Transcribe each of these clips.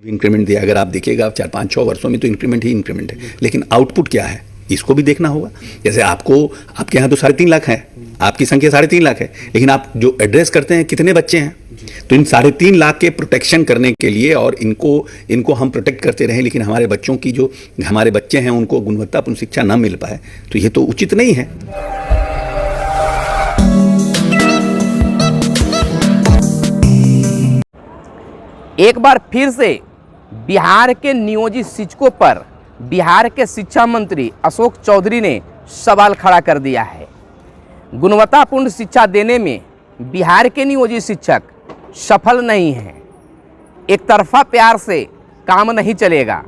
Increment दिया, अगर आप देखिएगा 4-5-6 वर्षों में तो इंक्रीमेंट ही इंक्रीमेंट है, लेकिन आउटपुट क्या है इसको भी देखना होगा। जैसे आपके यहाँ तो 3.5 लाख है, आपकी संख्या 3.5 लाख है, लेकिन आप जो एड्रेस करते हैं कितने बच्चे हैं, तो इन 3.5 लाख के प्रोटेक्शन करने के लिए और इनको हम प्रोटेक्ट करते रहें, लेकिन हमारे बच्चों की जो हमारे बच्चे हैं उनको गुणवत्तापूर्ण शिक्षा न मिल पाए, तो ये तो उचित नहीं है। एक बार फिर से बिहार के नियोजित शिक्षकों पर बिहार के शिक्षा मंत्री अशोक चौधरी ने सवाल खड़ा कर दिया है। गुणवत्तापूर्ण शिक्षा देने में बिहार के नियोजित शिक्षक सफल नहीं हैं। एक तरफा प्यार से काम नहीं चलेगा।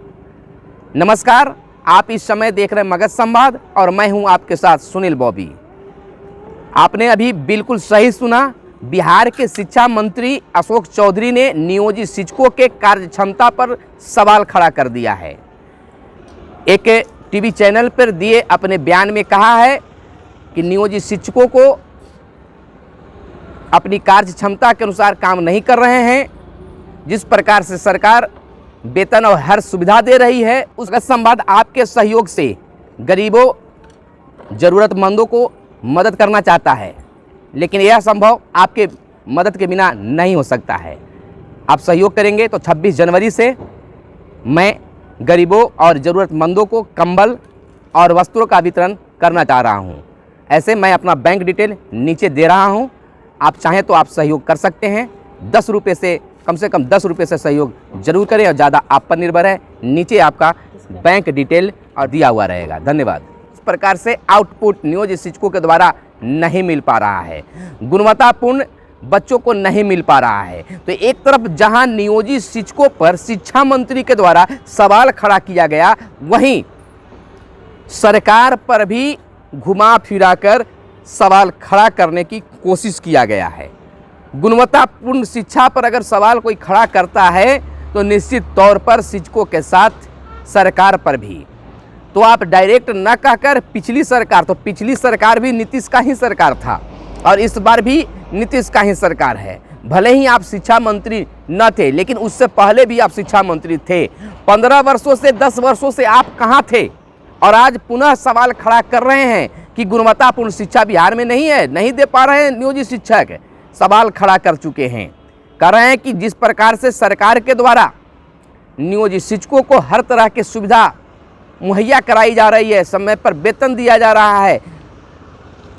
नमस्कार, आप इस समय देख रहे हैं मगध संवाद और मैं हूं आपके साथ सुनील बॉबी। आपने अभी बिल्कुल सही सुना, बिहार के शिक्षा मंत्री अशोक चौधरी ने नियोजित शिक्षकों के कार्यक्षमता पर सवाल खड़ा कर दिया है। एक टीवी चैनल पर दिए अपने बयान में कहा है कि नियोजित शिक्षकों को अपनी कार्यक्षमता के अनुसार काम नहीं कर रहे हैं। जिस प्रकार से सरकार वेतन और हर सुविधा दे रही है, उसका संवाद आपके सहयोग से गरीबों, ज़रूरतमंदों को मदद करना चाहता है, लेकिन यह संभव आपके मदद के बिना नहीं हो सकता है। आप सहयोग करेंगे तो 26 जनवरी से मैं गरीबों और ज़रूरतमंदों को कंबल और वस्त्रों का वितरण करना चाह रहा हूं। ऐसे मैं अपना बैंक डिटेल नीचे दे रहा हूं, आप चाहें तो आप सहयोग कर सकते हैं। 10 रुपये से कम 10 रुपये से सहयोग जरूर करें और ज़्यादा आप पर निर्भर है। नीचे आपका बैंक डिटेल और दिया हुआ रहेगा। धन्यवाद। इस प्रकार से आउटपुट नियोजित शिक्षकों के द्वारा नहीं मिल पा रहा है, गुणवत्तापूर्ण बच्चों को नहीं मिल पा रहा है। तो एक तरफ जहां नियोजित शिक्षकों पर शिक्षा मंत्री के द्वारा सवाल खड़ा किया गया, वहीं सरकार पर भी घुमा फिरा कर सवाल खड़ा करने की कोशिश किया गया है। गुणवत्तापूर्ण शिक्षा पर अगर सवाल कोई खड़ा करता है तो निश्चित तौर पर शिक्षकों के साथ सरकार पर भी, तो आप डायरेक्ट न कहकर पिछली सरकार भी नीतीश का ही सरकार था और इस बार भी नीतीश का ही सरकार है। भले ही आप शिक्षा मंत्री न थे, लेकिन उससे पहले भी आप शिक्षा मंत्री थे। 15 वर्षों से 10 वर्षों से आप कहाँ थे, और आज पुनः सवाल खड़ा कर रहे हैं कि गुणवत्तापूर्ण शिक्षा बिहार में नहीं है, नहीं दे पा रहे हैं नियोजित शिक्षक। सवाल खड़ा कर चुके हैं, कह रहे हैं कि जिस प्रकार से सरकार के द्वारा नियोजित शिक्षकों को हर तरह की सुविधा मुहैया कराई जा रही है, समय पर वेतन दिया जा रहा है।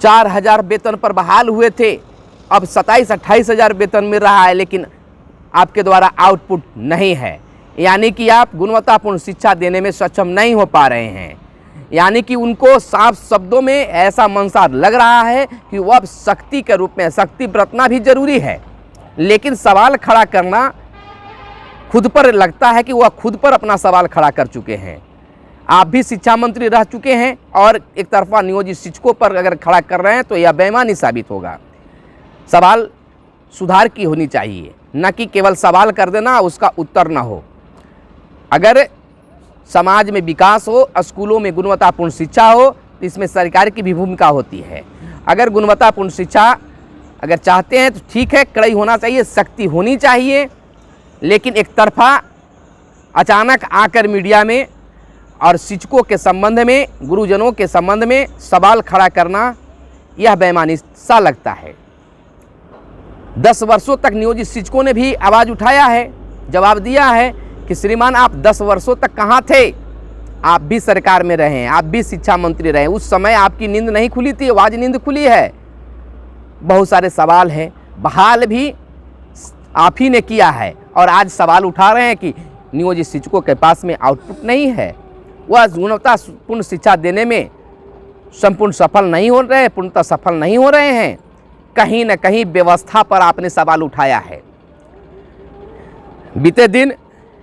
4,000 वेतन पर बहाल हुए थे, अब 27-28 हज़ार वेतन मिल रहा है, लेकिन आपके द्वारा आउटपुट नहीं है। यानी कि आप गुणवत्तापूर्ण शिक्षा देने में सक्षम नहीं हो पा रहे हैं। यानी कि उनको साफ शब्दों में ऐसा मंशा लग रहा है कि वह अब शक्ति के रूप में, शक्ति बरतना भी जरूरी है, लेकिन सवाल खड़ा करना खुद पर लगता है कि वह खुद पर अपना सवाल खड़ा कर चुके हैं। आप भी शिक्षा मंत्री रह चुके हैं और एक तरफा नियोजित शिक्षकों पर अगर खड़ा कर रहे हैं तो यह बेईमानी साबित होगा। सवाल सुधार की होनी चाहिए, न कि केवल सवाल कर देना, उसका उत्तर ना हो। अगर समाज में विकास हो, स्कूलों में गुणवत्तापूर्ण शिक्षा हो, तो इसमें सरकार की भी भूमिका होती है। अगर गुणवत्तापूर्ण शिक्षा अगर चाहते हैं तो ठीक है, कड़ाई होना चाहिए, सख्ती होनी चाहिए, लेकिन एक तरफा अचानक आकर मीडिया में और शिक्षकों के संबंध में, गुरुजनों के संबंध में सवाल खड़ा करना, यह बेईमानी सा लगता है। 10 वर्षों तक नियोजित शिक्षकों ने भी आवाज़ उठाया है, जवाब दिया है कि श्रीमान आप 10 वर्षों तक कहाँ थे, आप भी सरकार में रहे हैं, आप भी शिक्षा मंत्री रहे, उस समय आपकी नींद नहीं खुली थी, आज नींद खुली है। बहुत सारे सवाल हैं, बहाल भी आप ही ने किया है और आज सवाल उठा रहे हैं कि नियोजित शिक्षकों के पास में आउटपुट नहीं है, वह गुणवत्तापूर्ण शिक्षा देने में संपूर्ण सफल नहीं हो रहे हैं, पूर्णतः सफल नहीं हो रहे हैं। कहीं न कहीं व्यवस्था पर आपने सवाल उठाया है। बीते दिन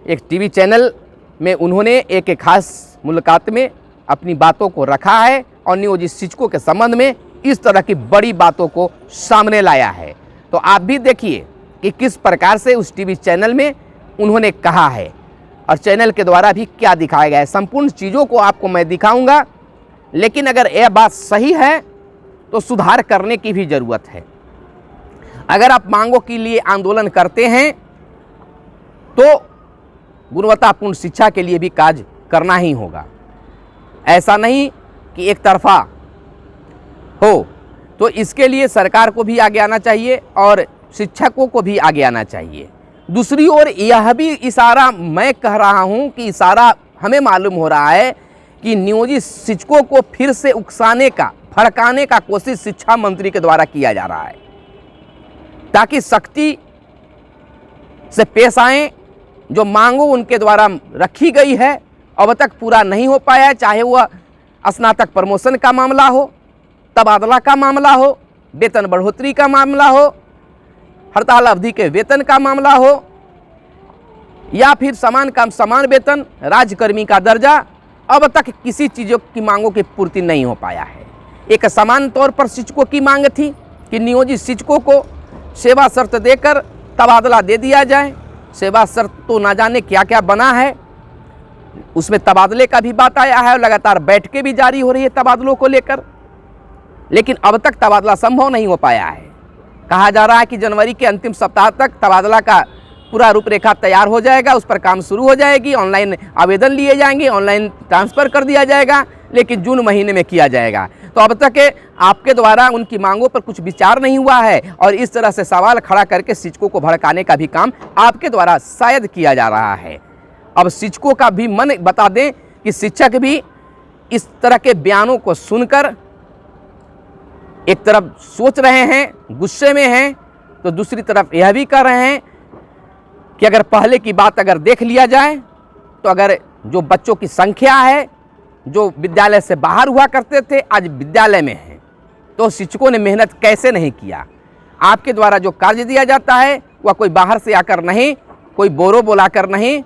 एक टीवी चैनल में उन्होंने एक खास मुलाकात में अपनी बातों को रखा है और नियोजित शिक्षकों के संबंध में इस तरह की बड़ी बातों को सामने लाया है। तो आप भी देखिए कि किस प्रकार से उस टीवी चैनल में उन्होंने कहा है और चैनल के द्वारा भी क्या दिखाया गया है। संपूर्ण चीज़ों को आपको मैं दिखाऊंगा, लेकिन अगर यह बात सही है तो सुधार करने की भी ज़रूरत है। अगर आप मांगों के लिए आंदोलन करते हैं तो गुणवत्तापूर्ण शिक्षा के लिए भी कार्य करना ही होगा। ऐसा नहीं कि एक तरफा हो। तो इसके लिए सरकार को भी आगे आना चाहिए और शिक्षकों को भी आगे आना चाहिए। दूसरी ओर यह भी इशारा मैं कह रहा हूं कि इशारा हमें मालूम हो रहा है कि नियोजित शिक्षकों को फिर से उकसाने का, भड़काने का कोशिश शिक्षा मंत्री के द्वारा किया जा रहा है, ताकि सख्ती से पेश आए। जो मांगों उनके द्वारा रखी गई है अब तक पूरा नहीं हो पाया है, चाहे वह स्नातक प्रमोशन का मामला हो, तबादला का मामला हो, वेतन बढ़ोतरी का मामला हो, हड़ताल अवधि के वेतन का मामला हो, या फिर समान काम समान वेतन, राज्यकर्मी का दर्जा। अब तक किसी चीज़ों की मांगों की पूर्ति नहीं हो पाया है। एक समान तौर पर शिक्षकों की मांग थी कि नियोजित शिक्षकों को सेवा शर्त देकर तबादला दे दिया जाए। सेवा शर्त तो ना जाने क्या क्या बना है, उसमें तबादले का भी बात आया है और लगातार बैठकें भी जारी हो रही है तबादलों को लेकर, लेकिन अब तक तबादला संभव नहीं हो पाया है। कहा जा रहा है कि जनवरी के अंतिम सप्ताह तक तबादला का पूरा रूपरेखा तैयार हो जाएगा, उस पर काम शुरू हो जाएगी, ऑनलाइन आवेदन लिए जाएंगे, ऑनलाइन ट्रांसफ़र कर दिया जाएगा, लेकिन जून महीने में किया जाएगा। तो अब तक आपके द्वारा उनकी मांगों पर कुछ विचार नहीं हुआ है और इस तरह से सवाल खड़ा करके शिक्षकों को भड़काने का भी काम आपके द्वारा शायद किया जा रहा है। अब शिक्षकों का भी मन बता दें कि शिक्षक भी इस तरह के बयानों को सुनकर एक तरफ सोच रहे हैं, गुस्से में हैं, तो दूसरी तरफ यह भी कह रहे हैं कि अगर पहले की बात अगर देख लिया जाए तो अगर जो बच्चों की संख्या है जो विद्यालय से बाहर हुआ करते थे आज विद्यालय में हैं, तो शिक्षकों ने मेहनत कैसे नहीं किया। आपके द्वारा जो कार्य दिया जाता है वह कोई बाहर से आकर नहीं, कोई बोरो बोलाकर नहीं,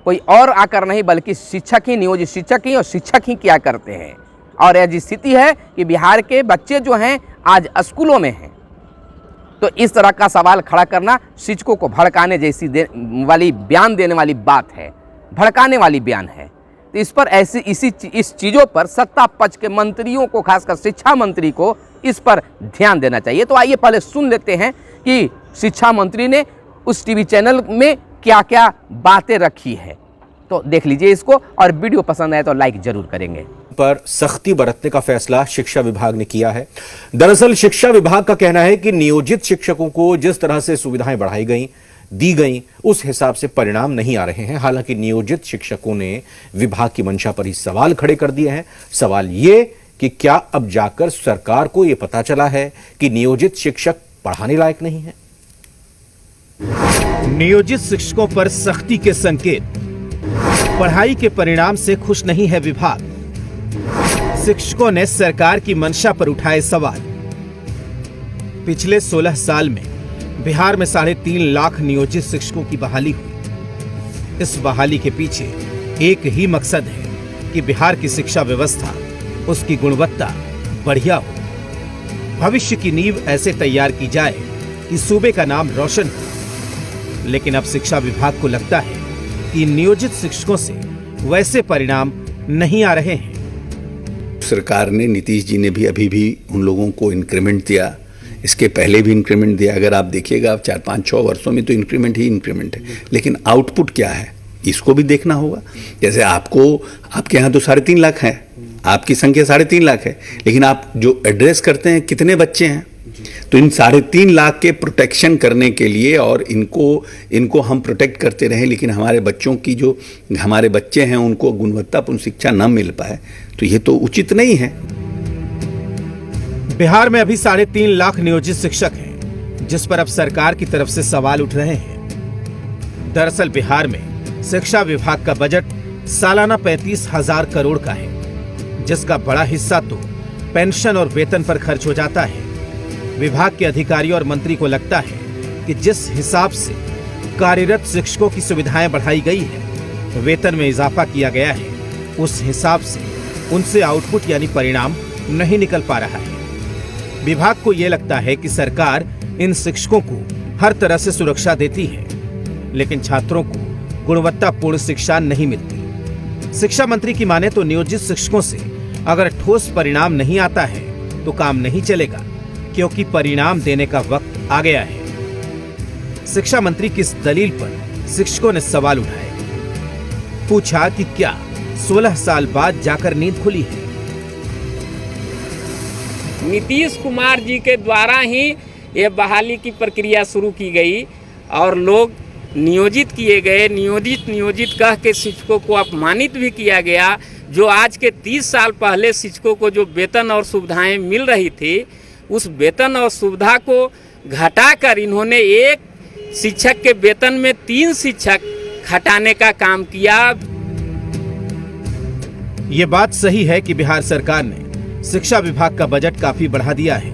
कोई और आकर नहीं, बल्कि शिक्षक ही, नियोजित शिक्षक ही और शिक्षक ही किया करते हैं। और यह स्थिति है कि बिहार के बच्चे जो हैं आज स्कूलों में हैं, तो इस तरह का सवाल खड़ा करना शिक्षकों को भड़काने जैसी वाली बयान देने वाली बात है, भड़काने वाली बयान है। तो इस पर इस चीज़ों पर सत्ता पक्ष के मंत्रियों को, खासकर शिक्षा मंत्री को इस पर ध्यान देना चाहिए। तो आइए पहले सुन लेते हैं कि शिक्षा मंत्री ने उस टीवी चैनल में क्या क्या बातें रखी है। तो देख लीजिए इसको, और वीडियो पसंद आए तो लाइक जरूर करेंगे। पर सख्ती बरतने का फैसला शिक्षा विभाग ने किया है। दरअसल शिक्षा विभाग का कहना है कि नियोजित शिक्षकों को जिस तरह से सुविधाएं बढ़ाई गई, दी गई, उस हिसाब से परिणाम नहीं आ रहे हैं। हालांकि नियोजित शिक्षकों ने विभाग की मंशा पर ही सवाल खड़े कर दिए हैं। सवाल ये कि क्या अब जाकर सरकार को यह पता चला है कि नियोजित शिक्षक पढ़ाने लायक नहीं है। नियोजित शिक्षकों पर सख्ती के संकेत, पढ़ाई के परिणाम से खुश नहीं है विभाग। शिक्षकों ने सरकार की मंशा पर उठाए सवाल। पिछले 16 साल में बिहार में 3.5 लाख नियोजित शिक्षकों की बहाली हुई। इस बहाली के पीछे एक ही मकसद है कि बिहार की शिक्षा व्यवस्था, उसकी गुणवत्ता बढ़िया हो, भविष्य की नींव ऐसे तैयार की जाए कि सूबे का नाम रोशन हो। लेकिन अब शिक्षा विभाग को लगता है कि नियोजित शिक्षकों से वैसे परिणाम नहीं आ रहे हैं। सरकार ने, नीतीश जी ने भी अभी भी उन लोगों को इंक्रीमेंट दिया, इसके पहले भी इंक्रीमेंट दिया। अगर आप देखिएगा 4-5-6 वर्षों में तो इंक्रीमेंट ही इंक्रीमेंट है, लेकिन आउटपुट क्या है इसको भी देखना होगा। जैसे आपके यहाँ तो 3.5 लाख है, आपकी संख्या 3.5 लाख है, लेकिन आप जो एड्रेस करते हैं कितने बच्चे हैं, तो इन 3.5 लाख के प्रोटेक्शन करने के लिए, और इनको हम प्रोटेक्ट करते रहें, लेकिन हमारे बच्चों की जो हमारे बच्चे हैं उनको गुणवत्तापूर्ण शिक्षा न मिल पाए, तो ये तो उचित नहीं है। बिहार में अभी 3.5 लाख नियोजित शिक्षक हैं, जिस पर अब सरकार की तरफ से सवाल उठ रहे हैं। दरअसल बिहार में शिक्षा विभाग का बजट सालाना 35,000 करोड़ का है, जिसका बड़ा हिस्सा तो पेंशन और वेतन पर खर्च हो जाता है। विभाग के अधिकारियों और मंत्री को लगता है कि जिस हिसाब से कार्यरत शिक्षकों की सुविधाएं बढ़ाई गई है, वेतन में इजाफा किया गया है, उस हिसाब से उनसे आउटपुट यानी परिणाम नहीं निकल पा रहा है। विभाग को यह लगता है कि सरकार इन शिक्षकों को हर तरह से सुरक्षा देती है, लेकिन छात्रों को गुणवत्तापूर्ण शिक्षा नहीं मिलती। शिक्षा मंत्री की माने तो नियोजित शिक्षकों से अगर ठोस परिणाम नहीं आता है तो काम नहीं चलेगा, क्योंकि परिणाम देने का वक्त आ गया है। शिक्षा मंत्री की इस दलील पर शिक्षकों ने सवाल उठाए। पूछा कि क्या 16 साल बाद जाकर नींद खुली है। नीतीश कुमार जी के द्वारा ही ये बहाली की प्रक्रिया शुरू की गई और लोग नियोजित किए गए। नियोजित कह के शिक्षकों को अपमानित भी किया गया। जो आज के 30 साल पहले शिक्षकों को जो वेतन और सुविधाएं मिल रही थी, उस वेतन और सुविधा को घटाकर इन्होंने एक शिक्षक के वेतन में 3 शिक्षक घटाने का काम किया। ये बात सही है कि बिहार सरकार ने शिक्षा विभाग का बजट काफी बढ़ा दिया है।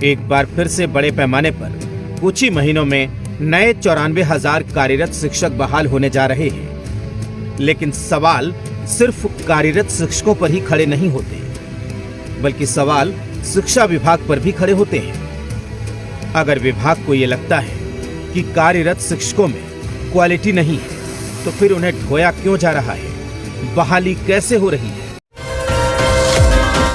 एक बार फिर से बड़े पैमाने पर कुछ ही महीनों में नए 94,000 कार्यरत शिक्षक बहाल होने जा रहे हैं। लेकिन सवाल सिर्फ कार्यरत शिक्षकों पर ही खड़े नहीं होते, बल्कि सवाल शिक्षा विभाग पर भी खड़े होते हैं। अगर विभाग को ये लगता है कि कार्यरत शिक्षकों में क्वालिटी नहीं है, तो फिर उन्हें ढोया क्यों जा रहा है? बहाली कैसे हो रही है?